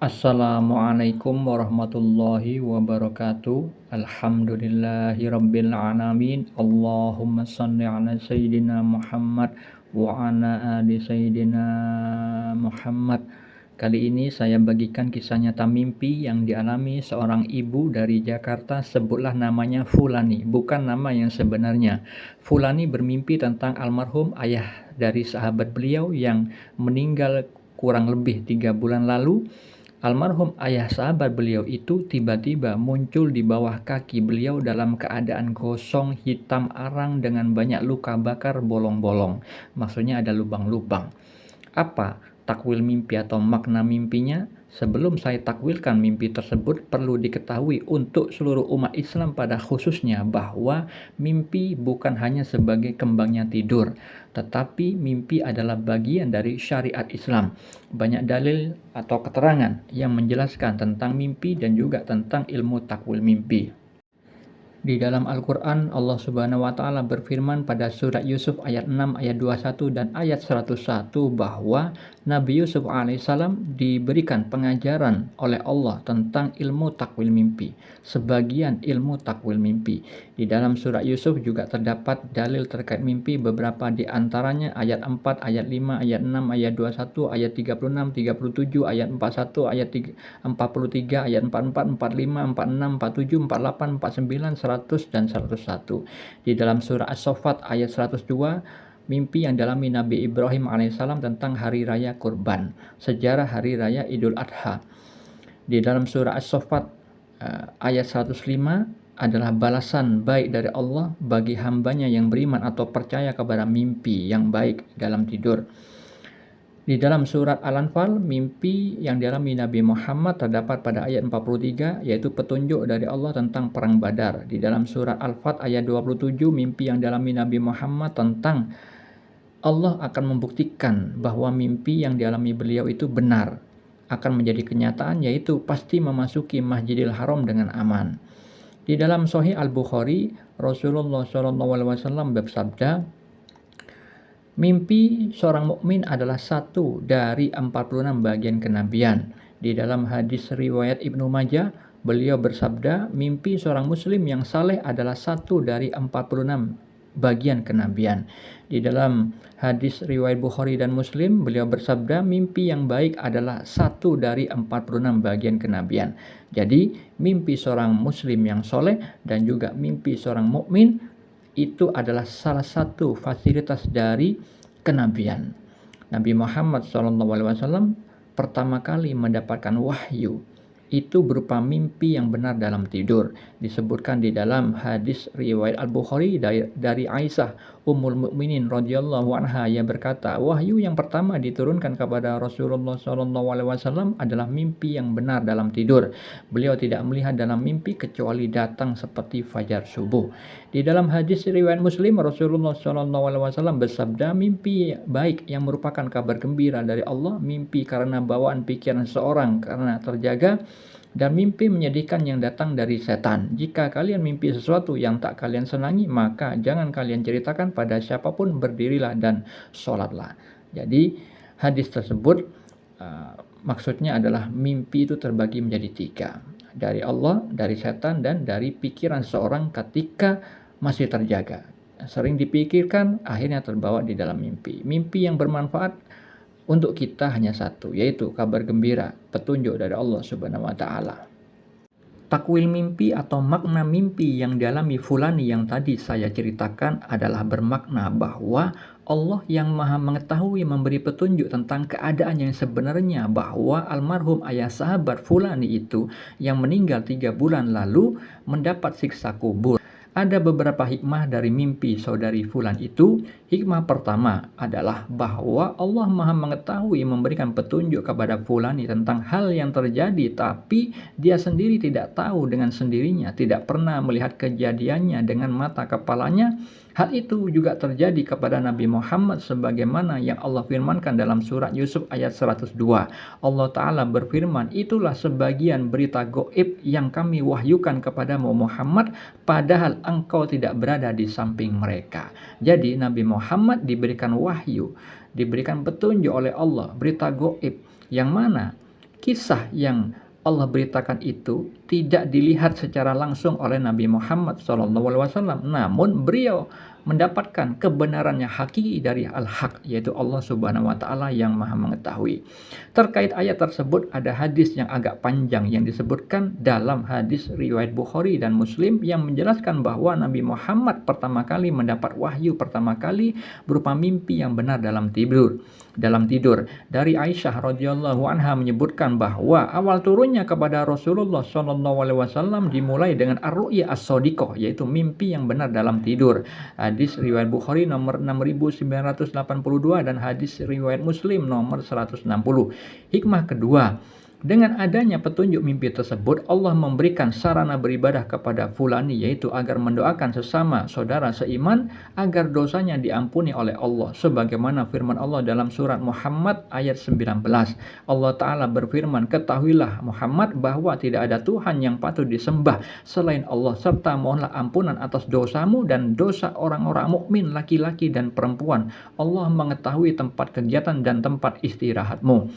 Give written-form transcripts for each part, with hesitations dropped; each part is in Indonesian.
Assalamualaikum warahmatullahi wabarakatuh. Alhamdulillahirabbil alamin. Allahumma shalli ala sayyidina Muhammad wa ala ali sayyidina Muhammad. Kali ini saya bagikan kisah nyata mimpi yang dialami seorang ibu dari Jakarta. Sebutlah namanya Fulani, bukan nama yang sebenarnya. Fulani bermimpi tentang almarhum ayah dari sahabat beliau yang meninggal kurang lebih 3 bulan lalu. Almarhum ayah sahabat beliau itu tiba-tiba muncul di bawah kaki beliau dalam keadaan gosong, hitam arang dengan banyak luka bakar bolong-bolong. Maksudnya ada lubang-lubang. Apa takwil mimpi atau makna mimpinya? Sebelum saya takwilkan mimpi tersebut, perlu diketahui untuk seluruh umat Islam pada khususnya bahwa mimpi bukan hanya sebagai kembangnya tidur, tetapi mimpi adalah bagian dari syariat Islam. Banyak dalil atau keterangan yang menjelaskan tentang mimpi dan juga tentang ilmu takwil mimpi. Di dalam Al-Quran, Allah Subhanahu wa Ta'ala berfirman pada surat Yusuf ayat 6, ayat 21 dan ayat 101 bahwa Nabi Yusuf alaihissalam diberikan pengajaran oleh Allah tentang ilmu takwil mimpi, sebagian ilmu takwil mimpi. Di dalam surat Yusuf juga terdapat dalil terkait mimpi, beberapa di antaranya ayat 4, ayat 5, ayat 6, ayat 21, ayat 36, 37, ayat 41, ayat 43, ayat 44, 45, 46, 47, 48, 49, 100 dan 101. Di dalam surah As-Saffat ayat 102, mimpi yang dialami Nabi Ibrahim alaihissalam tentang hari raya kurban, sejarah hari raya Idul Adha. Di dalam surah As-Saffat ayat 105 adalah balasan baik dari Allah bagi hambanya yang beriman atau percaya kepada mimpi yang baik dalam tidur. Di dalam surat Al-Anfal, mimpi yang dialami Nabi Muhammad terdapat pada ayat 43, yaitu petunjuk dari Allah tentang perang Badar. Di dalam surat Al-Fat ayat 27, mimpi yang dialami Nabi Muhammad tentang Allah akan membuktikan bahwa mimpi yang dialami beliau itu benar, akan menjadi kenyataan, yaitu pasti memasuki Masjidil Haram dengan aman. Di dalam Sahih Al-Bukhari, Rasulullah SAW bersabda, mimpi seorang mukmin adalah satu dari 46 bagian kenabian. Di dalam hadis riwayat Ibnu Majah, beliau bersabda, mimpi seorang muslim yang saleh adalah satu dari 46 bagian kenabian. Di dalam hadis riwayat Bukhari dan Muslim, beliau bersabda, mimpi yang baik adalah satu dari 46 bagian kenabian. Jadi, mimpi seorang muslim yang soleh dan juga mimpi seorang mukmin itu adalah salah satu fasilitas dari kenabian. Nabi Muhammad SAW pertama kali mendapatkan wahyu itu berupa mimpi yang benar dalam tidur. Disebutkan di dalam hadis riwayat Al-Bukhari dari Aisyah Ummul Mukminin radhiyallahu anha, yang berkata, wahyu yang pertama diturunkan kepada Rasulullah SAW adalah mimpi yang benar dalam tidur. Beliau tidak melihat dalam mimpi kecuali datang seperti fajar subuh. Di dalam hadis riwayat Muslim, Rasulullah SAW bersabda, mimpi baik yang merupakan kabar gembira dari Allah, mimpi karena bawaan pikiran seorang karena terjaga, dan mimpi menyedihkan yang datang dari setan. Jika kalian mimpi sesuatu yang tak kalian senangi, maka jangan kalian ceritakan pada siapapun, berdirilah dan sholatlah. Jadi hadis tersebut maksudnya adalah mimpi itu terbagi menjadi 3. Dari Allah, dari setan, dan dari pikiran seorang ketika masih terjaga. Sering dipikirkan, akhirnya terbawa di dalam mimpi. Mimpi yang bermanfaat untuk kita hanya satu, yaitu kabar gembira, petunjuk dari Allah Subhanahu wa Ta'ala. Takwil mimpi atau makna mimpi yang dialami Fulani yang tadi saya ceritakan adalah bermakna bahwa Allah yang maha mengetahui memberi petunjuk tentang keadaan yang sebenarnya, bahwa almarhum ayah sahabat Fulani itu yang meninggal 3 bulan lalu mendapat siksa kubur. Ada beberapa hikmah dari mimpi saudari Fulan itu. Hikmah pertama adalah bahwa Allah maha mengetahui memberikan petunjuk kepada Fulani tentang hal yang terjadi, tapi dia sendiri tidak tahu dengan sendirinya, tidak pernah melihat kejadiannya dengan mata kepalanya. Hal itu juga terjadi kepada Nabi Muhammad sebagaimana yang Allah firmankan dalam surat Yusuf ayat 102. Allah Ta'ala berfirman, itulah sebagian berita gaib yang kami wahyukan kepadamu Muhammad, padahal engkau tidak berada di samping mereka. Jadi Nabi Muhammad diberikan wahyu, diberikan petunjuk oleh Allah, berita gaib, yang mana kisah yang Allah beritakan itu tidak dilihat secara langsung oleh Nabi Muhammad SAW, namun beliau mendapatkan kebenaran yang hakiki dari Al-Haq, yaitu Allah Subhanahu wa Ta'ala yang Maha Mengetahui. Terkait ayat tersebut, ada hadis yang agak panjang yang disebutkan dalam hadis riwayat Bukhari dan Muslim yang menjelaskan bahwa Nabi Muhammad pertama kali mendapat wahyu pertama kali berupa mimpi yang benar dalam tidur. Dari Aisyah radhiyallahu anha menyebutkan bahwa awal turunnya kepada Rasulullah SAW dimulai dengan ar-ru'ya as-shadiqah, yaitu mimpi yang benar dalam tidur. Hadis riwayat Bukhari nomor 6982 dan hadis riwayat Muslim nomor 160. Hikmah kedua, dengan adanya petunjuk mimpi tersebut, Allah memberikan sarana beribadah kepada fulani, yaitu agar mendoakan sesama saudara seiman agar dosanya diampuni oleh Allah. Sebagaimana firman Allah dalam surat Muhammad ayat 19. Allah Ta'ala berfirman, ketahuilah Muhammad bahwa tidak ada Tuhan yang patut disembah selain Allah, serta mohonlah ampunan atas dosamu dan dosa orang-orang mukmin laki-laki dan perempuan. Allah mengetahui tempat kegiatan dan tempat istirahatmu.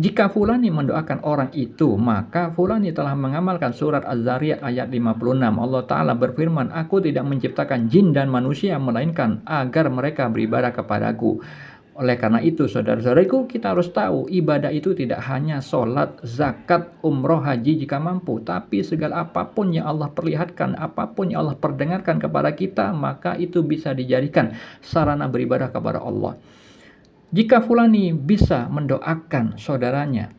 Jika fulani mendoakan orang itu, maka fulani telah mengamalkan surat Az-Zariyat ayat 56. Allah Ta'ala berfirman, aku tidak menciptakan jin dan manusia, melainkan agar mereka beribadah kepadaku. Oleh karena itu, saudara-saudariku, kita harus tahu ibadah itu tidak hanya sholat, zakat, umroh, haji jika mampu, tapi segala apapun yang Allah perlihatkan, apapun yang Allah perdengarkan kepada kita, maka itu bisa dijadikan sarana beribadah kepada Allah. Jika fulani bisa mendoakan saudaranya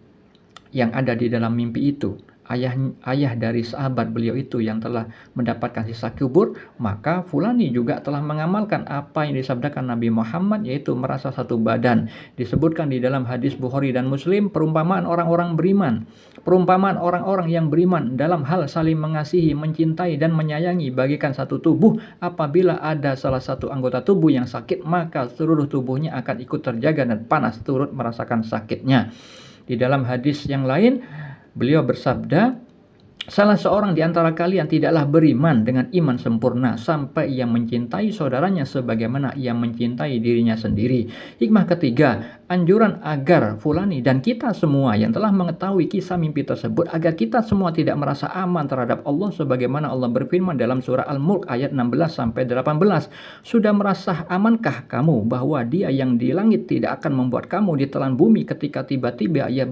yang ada di dalam mimpi itu, ayah dari sahabat beliau itu yang telah mendapatkan sisa kubur, maka fulani juga telah mengamalkan apa yang disabdakan Nabi Muhammad, yaitu merasa satu badan. Disebutkan di dalam hadis Bukhari dan Muslim, perumpamaan orang-orang beriman, perumpamaan orang-orang yang beriman dalam hal saling mengasihi, mencintai dan menyayangi bagaikan satu tubuh. Apabila ada salah satu anggota tubuh yang sakit, maka seluruh tubuhnya akan ikut terjaga dan panas turut merasakan sakitnya. Di dalam hadis yang lain, beliau bersabda, salah seorang di antara kalian tidaklah beriman dengan iman sempurna sampai ia mencintai saudaranya sebagaimana ia mencintai dirinya sendiri. Hikmah ketiga, anjuran agar fulani dan kita semua yang telah mengetahui kisah mimpi tersebut, agar kita semua tidak merasa aman terhadap Allah sebagaimana Allah berfirman dalam surah Al-Mulk ayat 16-18. Sudah merasa amankah kamu bahwa Dia yang di langit tidak akan membuat kamu ditelan bumi ketika tiba-tiba ia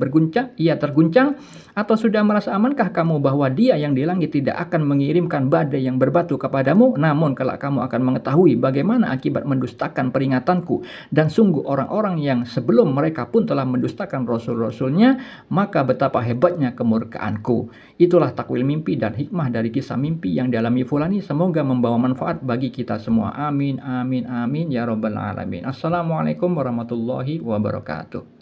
terguncang? Atau sudah merasa amankah kamu bahwa Dia yang di langit tidak akan mengirimkan badai yang berbatu kepadamu? Namun kelak kamu akan mengetahui bagaimana akibat mendustakan peringatanku, dan sungguh orang-orang yang sebelum mereka pun telah mendustakan rasul-rasulnya, maka betapa hebatnya kemurkaanku. Itulah takwil mimpi dan hikmah dari kisah mimpi yang dialami fulani. Semoga membawa manfaat bagi kita semua. Amin, amin, amin ya rabbal alamin. Assalamualaikum warahmatullahi wabarakatuh.